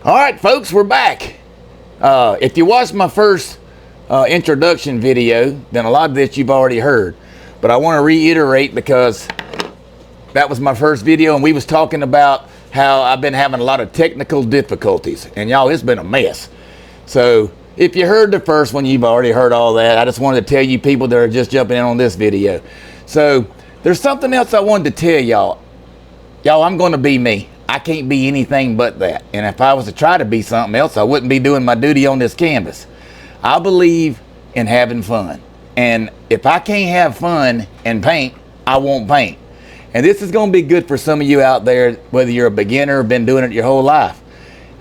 All right, folks, we're back. If you watched my first introduction video, then a lot of this you've already heard. But I want to reiterate because that was my first video, and we was talking about how I've been having a lot of technical difficulties. And y'all, it's been a mess. So if you heard the first one, you've already heard all that. I just wanted to tell you people that are just jumping in on this video. So there's something else I wanted to tell y'all. Y'all, I'm going to be me. I can't be anything but that. And if I was to try to be something else, I wouldn't be doing my duty on this canvas. I believe in having fun. And if I can't have fun and paint, I won't paint. And this is going to be good for some of you out there, whether you're a beginner or been doing it your whole life.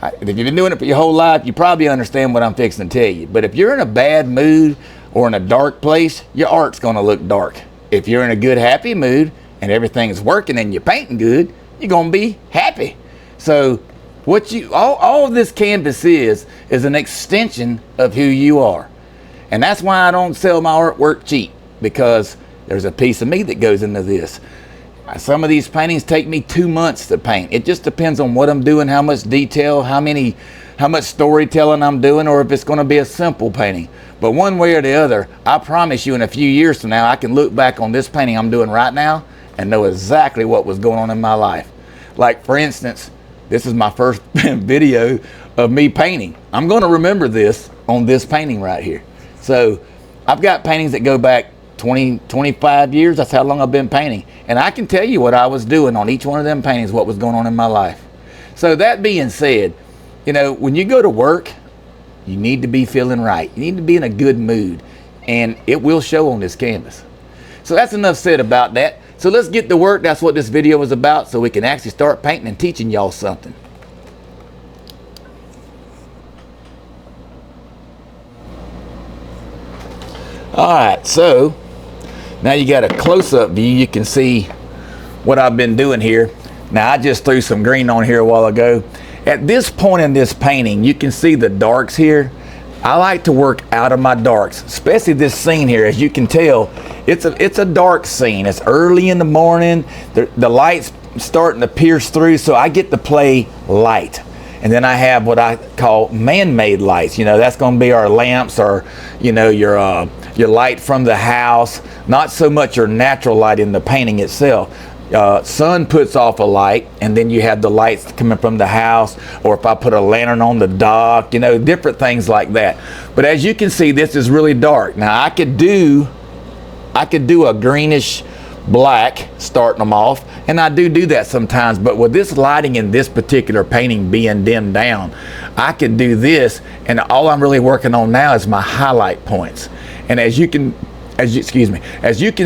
If you've been doing it for your whole life, you probably understand what I'm fixing to tell you. But if you're in a bad mood or in a dark place, your art's going to look dark. If you're in a good, happy mood and everything's working and you're painting good, you're going to be happy. So what all of this canvas is an extension of who you are. And that's why I don't sell my artwork cheap, because there's a piece of me that goes into this. Some of these paintings take me 2 months to paint. It just depends on what I'm doing, how much detail, how much storytelling I'm doing, or if it's going to be a simple painting. But one way or the other, I promise you in a few years from now, I can look back on this painting I'm doing right now and know exactly what was going on in my life. Like, for instance, this is my first video of me painting. I'm going to remember this on this painting right here. So I've got paintings that go back 20, 25 years. That's how long I've been painting. And I can tell you what I was doing on each one of them paintings, what was going on in my life. So that being said, you know, when you go to work, you need to be feeling right. You need to be in a good mood, and it will show on this canvas. So that's enough said about that. So let's get to work. That's what this video is about, so we can actually start painting and teaching y'all something. Alright, so now you got a close-up view. You can see what I've been doing here. Now I just threw some green on here a while ago. At this point in this painting, you can see the darks here. I like to work out of my darks, especially this scene here. As you can tell, it's a dark scene. It's early in the morning. The light's starting to pierce through, so I get to play light. And then I have what I call man-made lights. You know, that's going to be our lamps, or you know, your light from the house. Not so much your natural light in the painting itself. Sun puts off a light, and then you have the lights coming from the house, or if I put a lantern on the dock, you know, different things like that. But as you can see, this is really dark. Now I could do a greenish black starting them off, and I do that sometimes. But with this lighting in this particular painting being dimmed down, I could do this, and all I'm really working on now is my highlight points. And as you can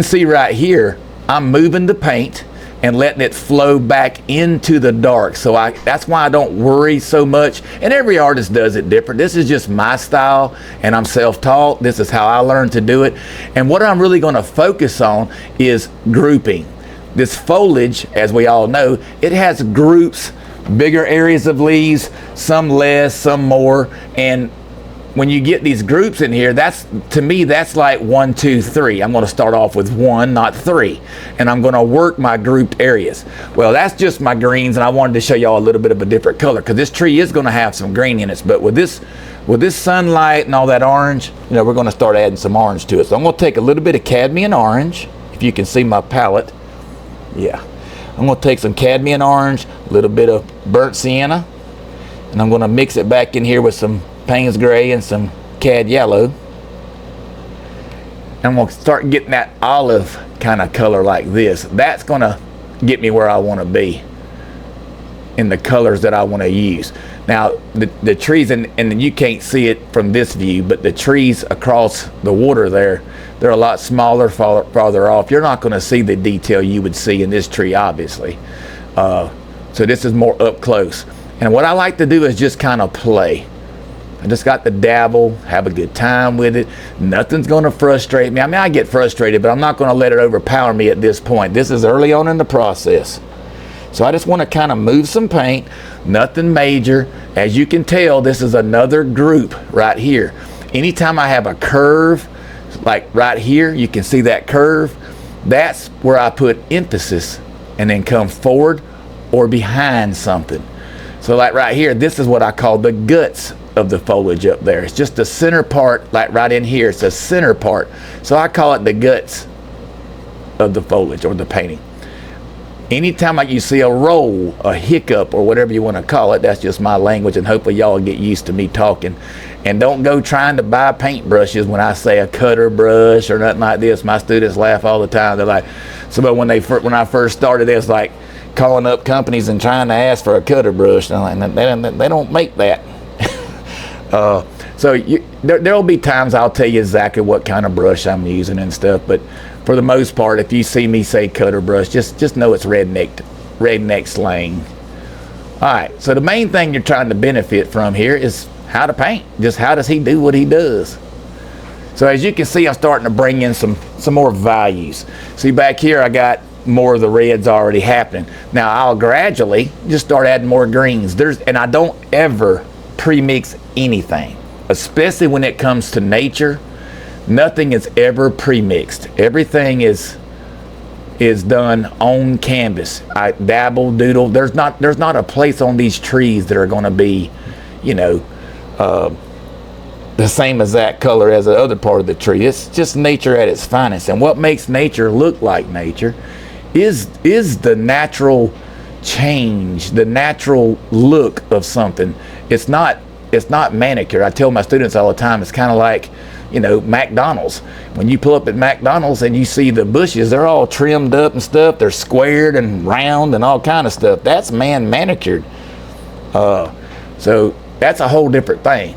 see right here, I'm moving the paint and letting it flow back into the dark. So that's why I don't worry so much. And every artist does it different. This is just my style, and I'm self-taught. This is how I learned to do it. And what I'm really going to focus on is grouping. This foliage, as we all know, it has groups, bigger areas of leaves, some less, some more. And when you get these groups in here, to me, that's like 1, 2, 3. I'm going to start off with 1, not 3. And I'm going to work my grouped areas. Well, that's just my greens, and I wanted to show y'all a little bit of a different color, because this tree is going to have some green in it. But with this sunlight and all that orange, you know, we're going to start adding some orange to it. So I'm going to take a little bit of cadmium orange, if you can see my palette. Yeah. I'm going to take some cadmium orange, a little bit of burnt sienna, and I'm going to mix it back in here with some Payne's gray and some cad yellow. And I'm going to start getting that olive kind of color like this. That's going to get me where I want to be in the colors that I want to use. Now the trees, and you can't see it from this view, but the trees across the water there, they're a lot smaller, farther off. You're not going to see the detail you would see in this tree, obviously. So this is more up close. And what I like to do is just kind of play. I just got to dabble, have a good time with it. Nothing's going to frustrate me. I mean, I get frustrated, but I'm not going to let it overpower me at this point. This is early on in the process. So I just want to kind of move some paint, nothing major. As you can tell, this is another group right here. Anytime I have a curve, like right here, you can see that curve. That's where I put emphasis, and then come forward or behind something. So like right here, this is what I call the guts of the foliage up there. It's just the center part, like right in here, it's the center part. So I call it the guts of the foliage or the painting. Anytime like you see a roll, a hiccup, or whatever you want to call it, that's just my language, and hopefully y'all get used to me talking. And don't go trying to buy paint brushes when I say a cutter brush or nothing like this. My students laugh all the time. They're like, so but when I first started, it's like calling up companies and trying to ask for a cutter brush. And I'm like, they don't make that. So there'll be times I'll tell you exactly what kind of brush I'm using and stuff, but for the most part, if you see me say cutter brush, just know it's redneck slang. All right, so the main thing you're trying to benefit from here is how to paint. Just how does he do what he does? So as you can see, I'm starting to bring in some more values. See back here, I got more of the reds already happening. Now I'll gradually just start adding more greens. And I don't ever pre-mix anything, especially when it comes to nature. Nothing is ever pre-mixed. Everything is done on canvas. I dabble, doodle. There's not a place on these trees that are going to be, you know, the same exact color as the other part of the tree. It's just nature at its finest. And what makes nature look like nature is the natural change, the natural look of something. It's not manicured. I tell my students all the time, it's kind of like, you know, McDonald's. When you pull up at McDonald's and you see the bushes, they're all trimmed up and stuff. They're squared and round and all kind of stuff. That's manicured. So that's a whole different thing.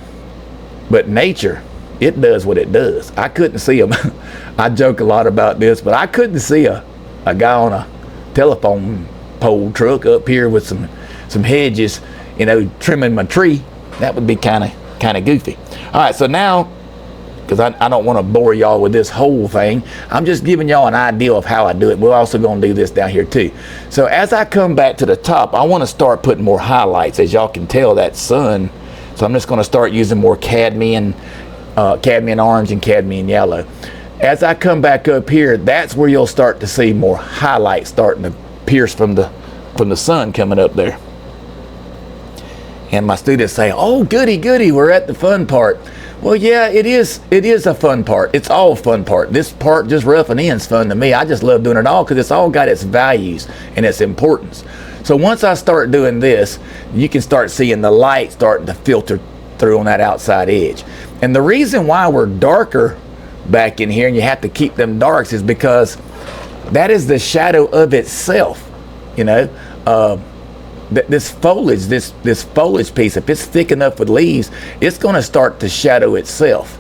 But nature, it does what it does. I couldn't see them. I joke a lot about this, but I couldn't see a guy on a telephone pole truck up here with some hedges, you know, trimming my tree. That would be kind of goofy. All right, so now, because I don't want to bore y'all with this whole thing, I'm just giving y'all an idea of how I do it. We're also going to do this down here too. So as I come back to the top, I want to start putting more highlights. As y'all can tell, that sun. So I'm just going to start using more cadmium orange and cadmium yellow. As I come back up here, that's where you'll start to see more highlights starting to pierce from the sun coming up there. And my students say, oh, goody, we're at the fun part. Well, yeah, it is a fun part. It's all fun part. This part, just roughing in's fun to me. I just love doing it all because it's all got its values and its importance. So once I start doing this, you can start seeing the light starting to filter through on that outside edge. And the reason why we're darker back in here and you have to keep them darks is because that is the shadow of itself, you know. This foliage, this foliage piece, if it's thick enough with leaves, it's going to start to shadow itself.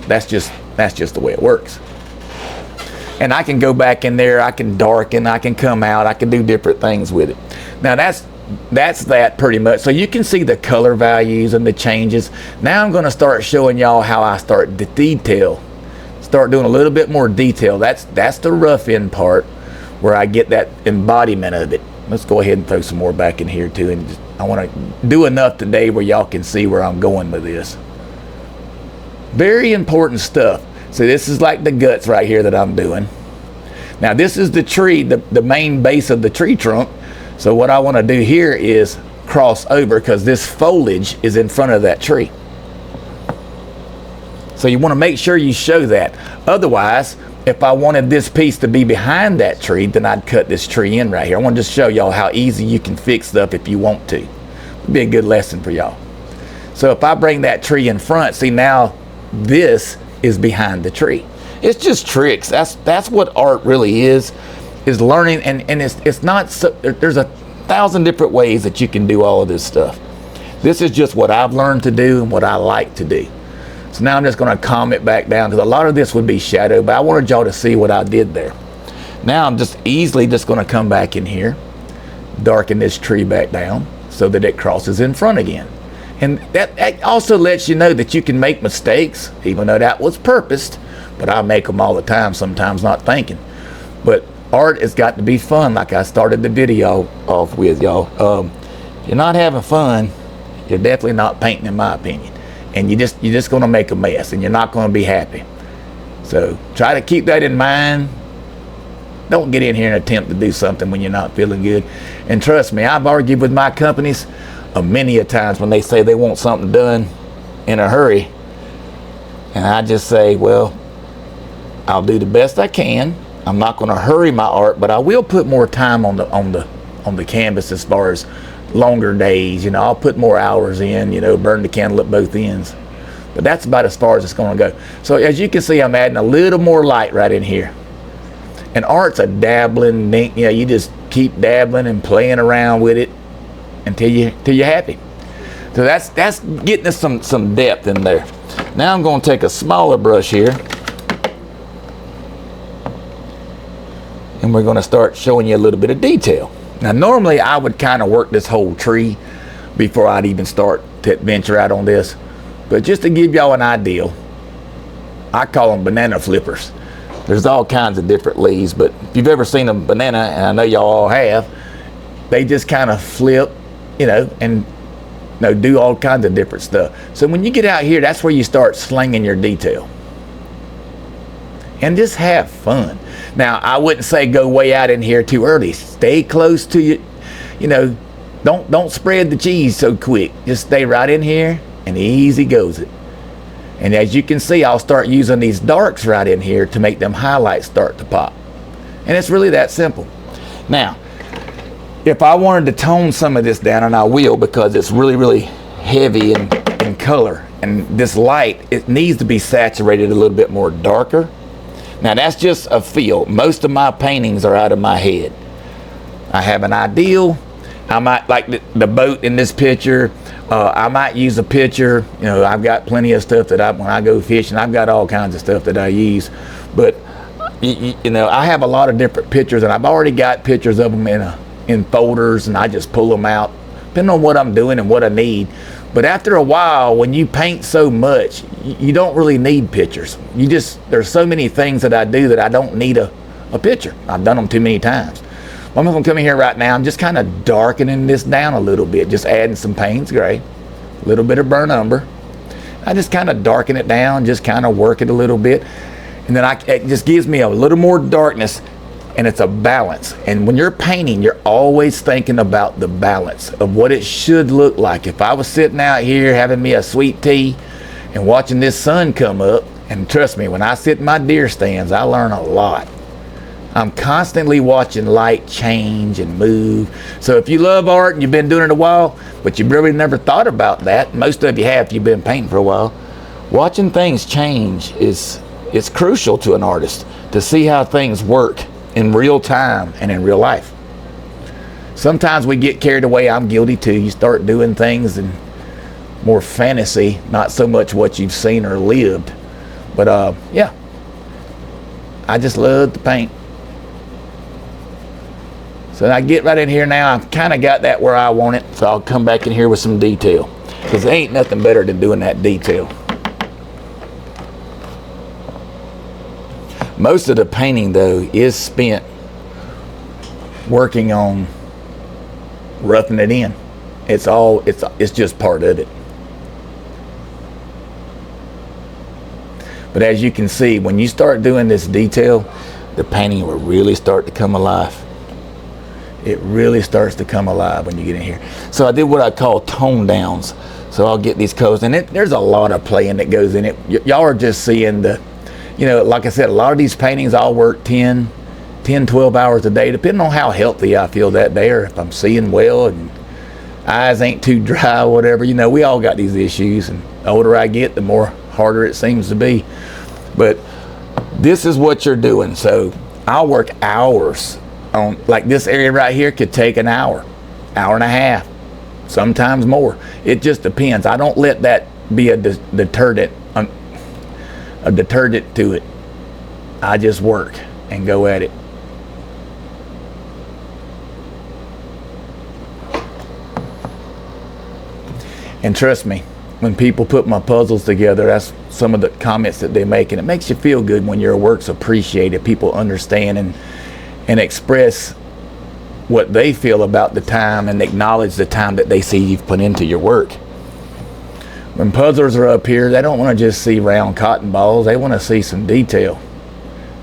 That's just the way it works. And I can go back in there, I can darken, I can come out, I can do different things with it. Now that's that pretty much. So you can see the color values and the changes. Now I'm going to start showing y'all how I start the detail. Start doing a little bit more detail. That's the rough end part where I get that embodiment of it. Let's go ahead and throw some more back in here too. And I want to do enough today where y'all can see where I'm going with this. Very important stuff. So this is like the guts right here that I'm doing. Now this is the tree, the main base of the tree trunk. So what I want to do here is cross over because this foliage is in front of that tree. So you want to make sure you show that. Otherwise, if I wanted this piece to be behind that tree, then I'd cut this tree in right here. I want to just show y'all how easy you can fix stuff if you want to. It'd be a good lesson for y'all. So if I bring that tree in front, see now this is behind the tree. It's just tricks. That's what art really is learning, and it's not so, there's 1,000 different ways that you can do all of this stuff. This is just what I've learned to do and what I like to do. So now I'm just going to calm it back down because a lot of this would be shadow, but I wanted y'all to see what I did there. Now I'm just easily just going to come back in here, darken this tree back down so that it crosses in front again. And that also lets you know that you can make mistakes, even though that was purposed, but I make them all the time, sometimes not thinking. But art has got to be fun, like I started the video off with, y'all. If you're not having fun, you're definitely not painting, in my opinion. And you're just going to make a mess, and you're not going to be happy. So try to keep that in mind. Don't get in here and attempt to do something when you're not feeling good. And trust me, I've argued with my companies many a times when they say they want something done in a hurry, and I just say, well, I'll do the best I can. I'm not going to hurry my art, but I will put more time on the canvas as far as longer days. You know, I'll put more hours in, you know, burn the candle at both ends. But that's about as far as it's going to go. So as you can see, I'm adding a little more light right in here. And art's a dabbling, you know, you just keep dabbling and playing around with it until you're happy. So that's getting us some depth in there. Now I'm going to take a smaller brush here, and we're going to start showing you a little bit of detail. Now normally I would kind of work this whole tree before I'd even start to venture out on this, but just to give y'all an idea, I call them banana flippers. There's all kinds of different leaves, but if you've ever seen a banana, and I know y'all all have, they just kind of flip, you know, and do all kinds of different stuff. So when you get out here, that's where you start slinging your detail. And just have fun. Now, I wouldn't say go way out in here too early. Stay close to you know, don't spread the cheese so quick. Just stay right in here and easy goes it. And as you can see, I'll start using these darks right in here to make them highlights start to pop. And it's really that simple. Now, if I wanted to tone some of this down, and I will because it's really, really heavy in color, and this light, it needs to be saturated a little bit more darker. Now that's just a feel. Most of my paintings are out of my head. I have an ideal. I might, like the boat in this picture, I might use a picture. You know, I've got plenty of stuff that when I go fishing, I've got all kinds of stuff that I use. But you know, I have a lot of different pictures, and I've already got pictures of them in folders, and I just pull them out depending on what I'm doing and what I need. But after a while, when you paint so much, you don't really need pictures. There's so many things that I do that I don't need a picture. I've done them too many times. I'm going to come in here right now. I'm just kind of darkening this down a little bit, just adding some Payne's Gray, a little bit of burnt umber. I just kind of darken it down, just kind of work it a little bit. And then it just gives me a little more darkness, and it's a balance. And when you're painting, you're always thinking about the balance of what it should look like. If I was sitting out here having me a sweet tea and watching this sun come up, and trust me, when I sit in my deer stands, I learn a lot. I'm constantly watching light change and move. So if you love art and you've been doing it a while, but you really never thought about that, most of you have if you've been painting for a while, watching things change is crucial to an artist, to see how things work in real time and in real life. Sometimes we get carried away. I'm guilty too. You start doing things in more fantasy, not so much what you've seen or lived. But yeah, I just love to paint. So I get right in here now. I've kind of got that where I want it. So I'll come back in here with some detail, because there ain't nothing better than doing that detail. Most of the painting though is spent working on roughing it in. It's just part of it. But as you can see, when you start doing this detail, the painting will really start to come alive. It really starts to come alive when you get in here. So I did what I call tone downs. So I'll get these colors, and there's a lot of playing that goes in it. Y'all are just seeing you know, like I said, a lot of these paintings I'll work 10, 12 hours a day, depending on how healthy I feel that day, or if I'm seeing well and eyes ain't too dry or whatever. You know, we all got these issues, and the older I get, the more harder it seems to be. But this is what you're doing. So I'll work hours on, like this area right here could take an hour and a half, sometimes more. It just depends. I don't let that be a deterrent to it. I just work and go at it. And trust me, when people put my puzzles together, that's some of the comments that they make, and it makes you feel good when your work's appreciated. People understand and express what they feel about the time and acknowledge the time that they see you've put into your work. When puzzlers are up here, they don't want to just see round cotton balls. They want to see some detail.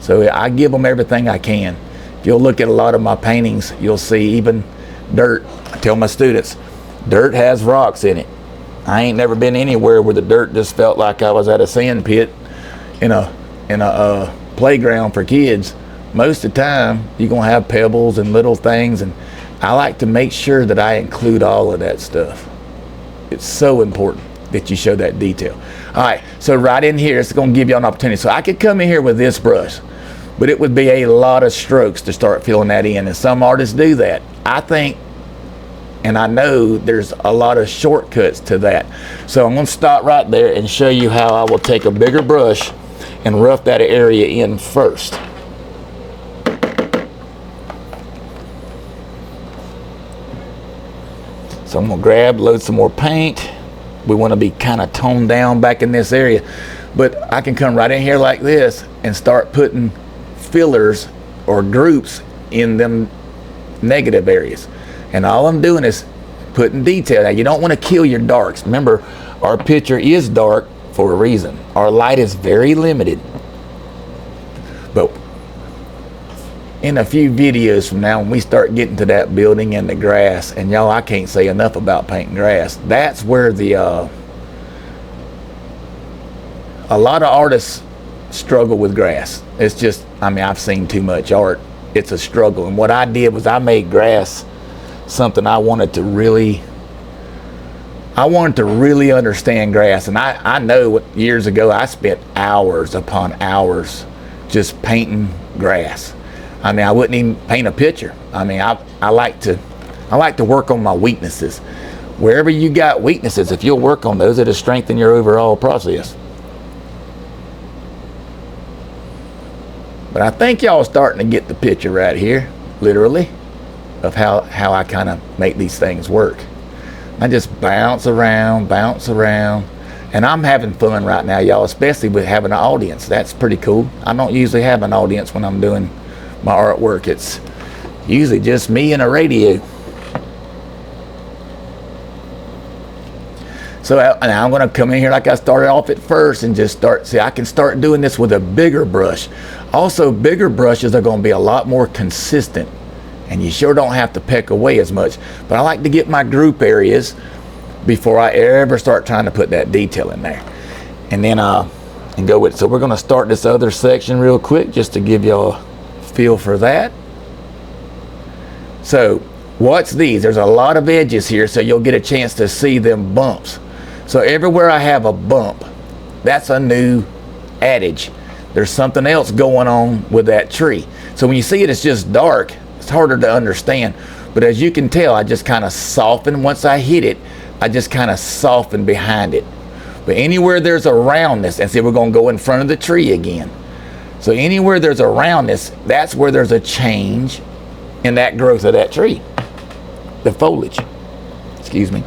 So I give them everything I can. If you'll look at a lot of my paintings, you'll see even dirt. I tell my students, Dirt has rocks in it. I ain't never been anywhere where the dirt just felt like I was at a sand pit in a playground for kids. Most of the time, you're gonna have pebbles and little things, and I like to make sure that I include all of that stuff. It's so important that you show that detail. All right, so right in here, it's gonna give you an opportunity. So I could come in here with this brush, but it would be a lot of strokes to start filling that in, and some artists do that. I think, and I know there's a lot of shortcuts to that. So I'm gonna stop right there and show you how I will take a bigger brush and rough that area in first. So I'm gonna load some more paint. We wanna be kind of toned down back in this area. But I can come right in here like this and start putting fillers or groups in them negative areas. And all I'm doing is putting detail. Now you don't wanna kill your darks. Remember, our picture is dark for a reason. Our light is very limited. But in a few videos from now, when we start getting to that building and the grass, and y'all, I can't say enough about painting grass. That's where the a lot of artists struggle with grass. It's just, I mean, I've seen too much art. It's a struggle. And what I did was I made grass something I wanted to really understand grass. And I know years ago I spent hours upon hours just painting grass. I mean, I wouldn't even paint a picture. I mean, I like to work on my weaknesses. Wherever you got weaknesses, if you'll work on those, it'll strengthen your overall process. But I think y'all are starting to get the picture right here, literally, of how I kind of make these things work. I just bounce around, and I'm having fun right now, y'all, especially with having an audience. That's pretty cool. I don't usually have an audience when I'm doing my artwork. It's usually just me and a radio. So now I'm going to come in here like I started off at first and just see, I can start doing this with a bigger brush. Also, bigger brushes are going to be a lot more consistent, and you sure don't have to peck away as much. But I like to get my group areas before I ever start trying to put that detail in there. And then and go with it. So we're going to start this other section real quick just to give y'all a feel for that. So what's these? There's a lot of edges here, so you'll get a chance to see them bumps. So everywhere I have a bump, that's a new adage. There's something else going on with that tree. So when you see it, it's just dark. It's harder to understand. But as you can tell, I just kind of soften. Once I hit it, I just kind of soften behind it. But anywhere there's a roundness, and see, we're going to go in front of the tree again. So anywhere there's a roundness, that's where there's a change in that growth of that tree, the foliage. Excuse me.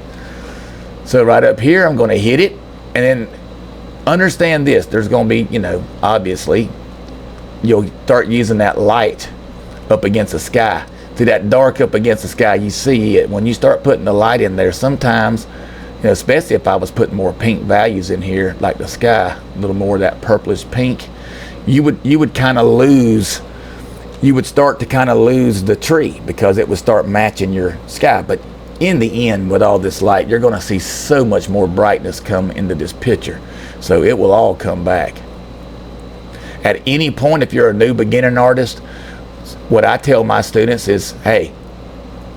So right up here, I'm going to hit it, and then understand this. There's going to be, obviously, you'll start using that light up against the sky. See that dark up against the sky, you see it. When you start putting the light in there, sometimes, especially if I was putting more pink values in here, like the sky, a little more of that purplish pink, you would kind of lose, you would start to kind of lose the tree because it would start matching your sky. But in the end, with all this light, you're going to see so much more brightness come into this picture. So it will all come back. At any point, if you're a new beginning artist, what I tell my students is, hey,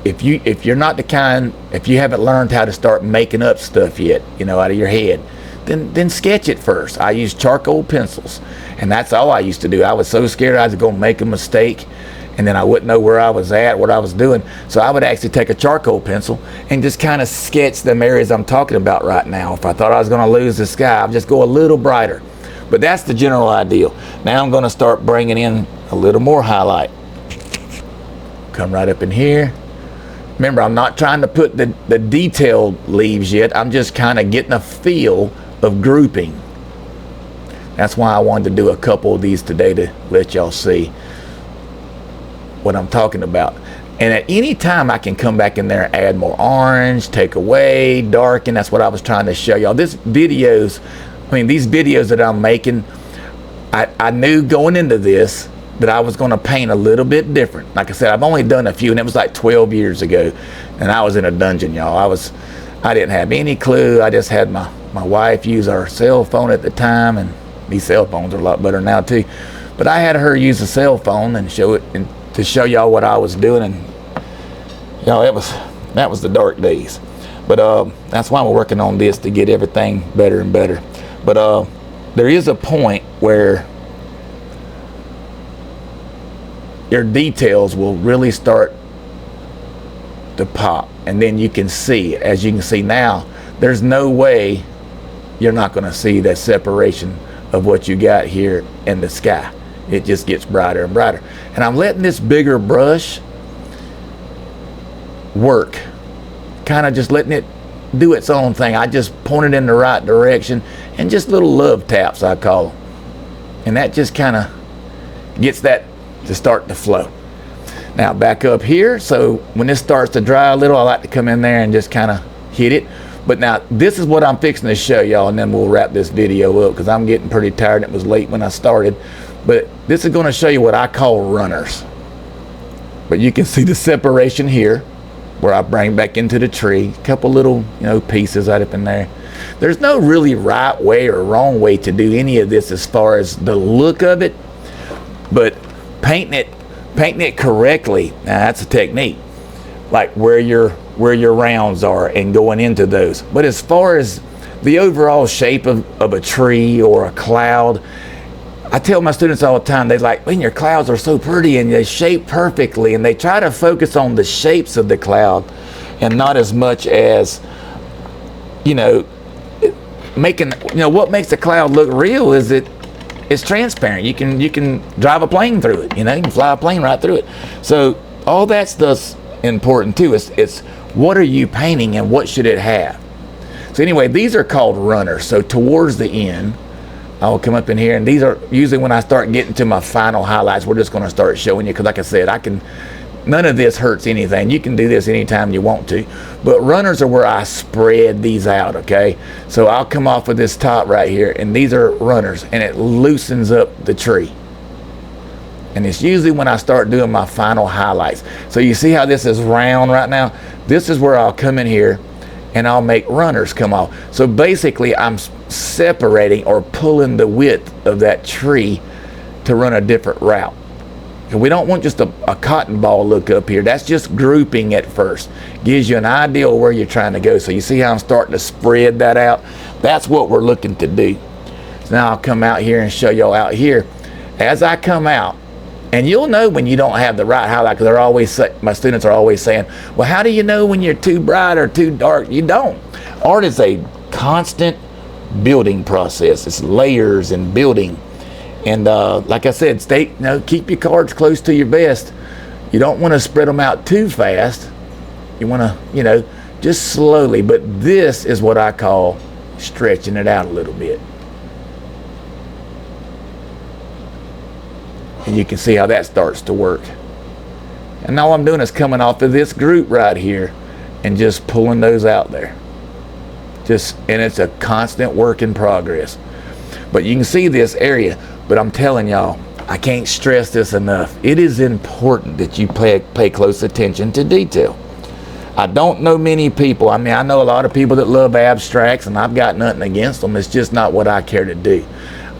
if you're not the kind, if you haven't learned how to start making up stuff yet, out of your head, then sketch it first. I use charcoal pencils, and that's all I used to do. I was so scared I was going to make a mistake, and then I wouldn't know where I was at, what I was doing. So I would actually take a charcoal pencil and just kind of sketch them areas I'm talking about right now. If I thought I was going to lose the sky, I'd just go a little brighter. But that's the general ideal. Now I'm going to start bringing in a little more highlight. Come right up in here. Remember, I'm not trying to put the detailed leaves yet. I'm just kind of getting a feel of grouping. That's why I wanted to do a couple of these today to let y'all see what I'm talking about. And at any time I can come back in there and add more orange, take away, darken. That's what I was trying to show y'all. These videos that I'm making, I knew going into this that I was going to paint a little bit different. Like I said, I've only done a few, and it was like 12 years ago, and I was in a dungeon, y'all. I didn't have any clue. I just had my wife use our cell phone at the time, and these cell phones are a lot better now too. But I had her use a cell phone and show it, and to show y'all what I was doing, and y'all, that was the dark days. But that's why we're working on this, to get everything better and better. But there is a point where your details will really start to pop, and then you can see, as you can see now, there's no way you're not going to see that separation of what you got here in the sky. It just gets brighter and brighter, and I'm letting this bigger brush work, kind of just letting it do its own thing. I just point it in the right direction, and just little love taps, I call them, and that just kind of gets that to start to flow. Now back up here, so when this starts to dry a little, I like to come in there and just kind of hit it. But now this is what I'm fixing to show y'all, and then we'll wrap this video up because I'm getting pretty tired. It was late when I started, but this is going to show you what I call runners. But you can see the separation here where I bring back into the tree, a couple little, pieces right up in there. There's no really right way or wrong way to do any of this as far as the look of it, but painting it correctly, now that's a technique, like where your rounds are and going into those. But as far as the overall shape of a tree or a cloud, I tell my students all the time, they like, man, your clouds are so pretty and they shape perfectly, and they try to focus on the shapes of the cloud and not as much as making, what makes the cloud look real is it's transparent. You can drive a plane through it. You can fly a plane right through it. So all that stuff's important too. It's what are you painting and what should it have? So anyway, these are called runners. So towards the end, I'll come up in here, and these are usually when I start getting to my final highlights. We're just going to start showing you, because like I said, none of this hurts anything. You can do this anytime you want to. But runners are where I spread these out, okay? So I'll come off of this top right here, and these are runners, and it loosens up the tree. And it's usually when I start doing my final highlights. So you see how this is round right now? This is where I'll come in here, and I'll make runners come off. So basically, I'm separating or pulling the width of that tree to run a different route. And we don't want just a cotton ball look up here. That's just grouping at first. Gives you an idea of where you're trying to go. So you see how I'm starting to spread that out? That's what we're looking to do. So now I'll come out here and show y'all out here. As I come out, and you'll know when you don't have the right highlight, because my students are always saying, well, how do you know when you're too bright or too dark? You don't. Art is a constant building process. It's layers and building. And like I said, keep your cards close to your vest. You don't want to spread them out too fast. You want to, just slowly. But this is what I call stretching it out a little bit. And you can see how that starts to work. And all I'm doing is coming off of this group right here and just pulling those out there. And it's a constant work in progress. But you can see this area. But I'm telling y'all, I can't stress this enough. It is important that you pay close attention to detail. I don't know many people. I know a lot of people that love abstracts, and I've got nothing against them. It's just not what I care to do.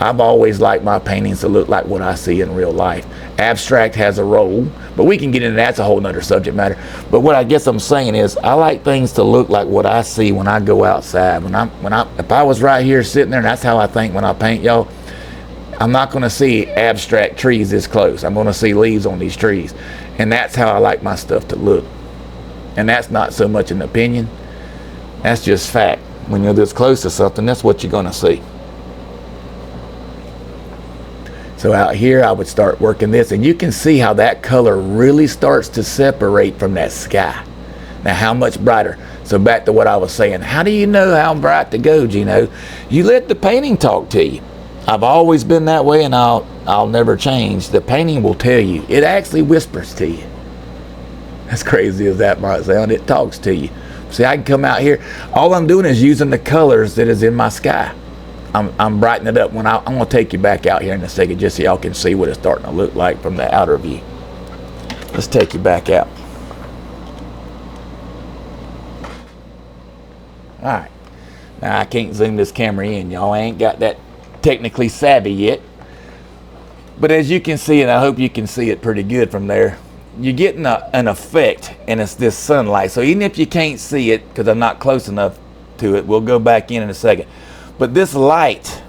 I've always liked my paintings to look like what I see in real life. Abstract has a role, but we can get into that's a whole nother subject matter. But what I guess I'm saying is, I like things to look like what I see when I go outside. If I was right here sitting there, and that's how I think when I paint, y'all, I'm not going to see abstract trees this close. I'm going to see leaves on these trees. And that's how I like my stuff to look. And that's not so much an opinion. That's just fact. When you're this close to something, that's what you're going to see. So out here, I would start working this. And you can see how that color really starts to separate from that sky. Now, how much brighter? So back to what I was saying. How do you know how bright to go, Geno? You let the painting talk to you. I've always been that way, and I'll never change. The painting will tell you. It actually whispers to you. As crazy as that might sound, it talks to you. See, I can come out here. All I'm doing is using the colors that is in my sky. I'm brightening it up. I'm going to take you back out here in a second just so y'all can see what it's starting to look like from the outer view. Let's take you back out. All right. Now, I can't zoom this camera in, y'all. I ain't got that technically savvy yet. But as you can see, and I hope you can see it pretty good from there, you're getting an effect, and it's this sunlight. So even if you can't see it, because I'm not close enough to it, we'll go back in a second. But this light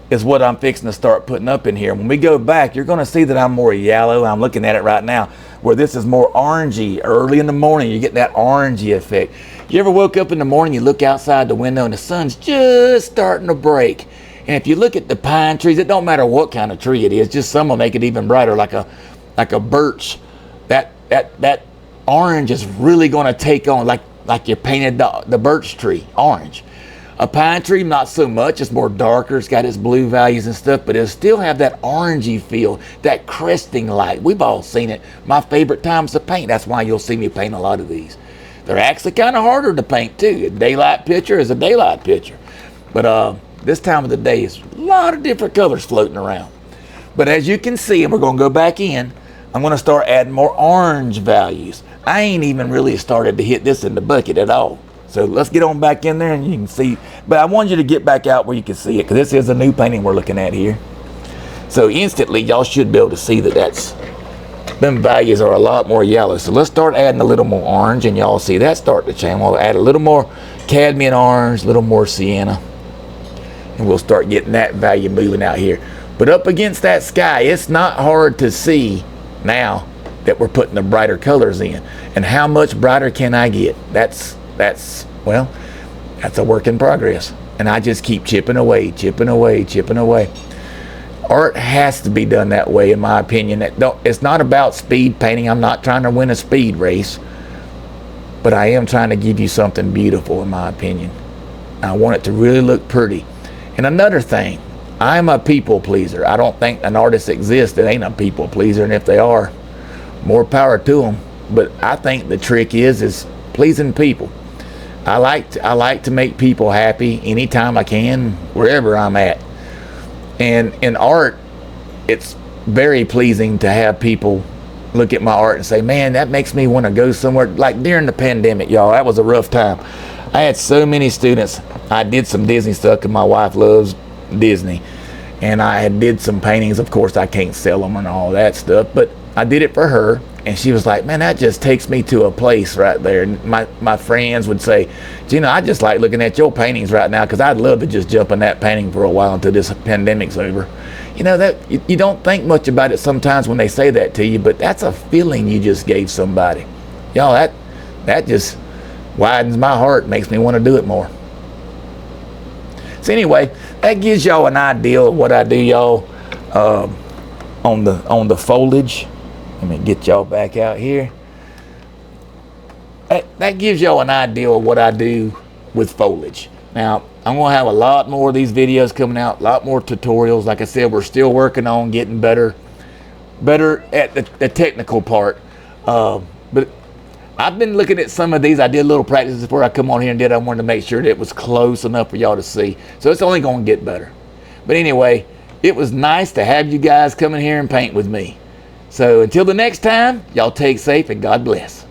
is what I'm fixing to start putting up in here. When we go back, you're going to see that I'm more yellow. I'm looking at it right now, where this is more orangey. Early in the morning, you get that orangey effect. You ever woke up in the morning, you look outside the window, and the sun's just starting to break. And if you look at the pine trees, it don't matter what kind of tree it is, just some will make it even brighter, like a birch. That orange is really going to take on, like you painted the birch tree orange. A pine tree, not so much. It's more darker. It's got its blue values and stuff, but it'll still have that orangey feel, that cresting light. We've all seen it. My favorite times to paint. That's why you'll see me paint a lot of these. They're actually kind of harder to paint too. A daylight picture is a daylight picture. But this time of the day is a lot of different colors floating around. But as you can see, and we're going to go back in, I'm going to start adding more orange values. I ain't even really started to hit this in the bucket at all. So let's get on back in there and you can see. But I want you to get back out where you can see it, because this is a new painting we're looking at here. So instantly, y'all should be able to see that them values are a lot more yellow. So let's start adding a little more orange, and y'all see that start to change. We'll add a little more cadmium orange, a little more sienna, and we'll start getting that value moving out here. But up against that sky, it's not hard to see now that we're putting the brighter colors in. And how much brighter can I get? That's a work in progress. And I just keep chipping away, chipping away, chipping away. Art has to be done that way, in my opinion. It's not about speed painting. I'm not trying to win a speed race, but I am trying to give you something beautiful, in my opinion. I want it to really look pretty. And another thing, I'm a people pleaser. I don't think an artist exists that ain't a people pleaser, and if they are, more power to them. But I think the trick is pleasing people. I like to make people happy anytime I can, wherever I'm at. And in art, it's very pleasing to have people look at my art and say, man, that makes me want to go somewhere. Like during the pandemic, y'all, that was a rough time. I had so many students. I did some Disney stuff, and my wife loves Disney. And I did some paintings. Of course, I can't sell them and all that stuff, but I did it for her. And she was like, man, that just takes me to a place right there. And my friends would say, Geno, I just like looking at your paintings right now, because I'd love to just jump in that painting for a while until this pandemic's over. You know, that you don't think much about it sometimes when they say that to you, but that's a feeling you just gave somebody. Y'all, that just widens my heart, makes me want to do it more. So anyway, that gives y'all an idea of what I do, y'all, on the foliage. Let me get y'all back out here. That gives y'all an idea of what I do with foliage. Now, I'm going to have a lot more of these videos coming out, a lot more tutorials. Like I said, we're still working on getting better at the technical part. But I've been looking at some of these. I did little practices before I come on here and did. I wanted to make sure that it was close enough for y'all to see. So it's only going to get better. But anyway, it was nice to have you guys come in here and paint with me. So until the next time, y'all take safe and God bless.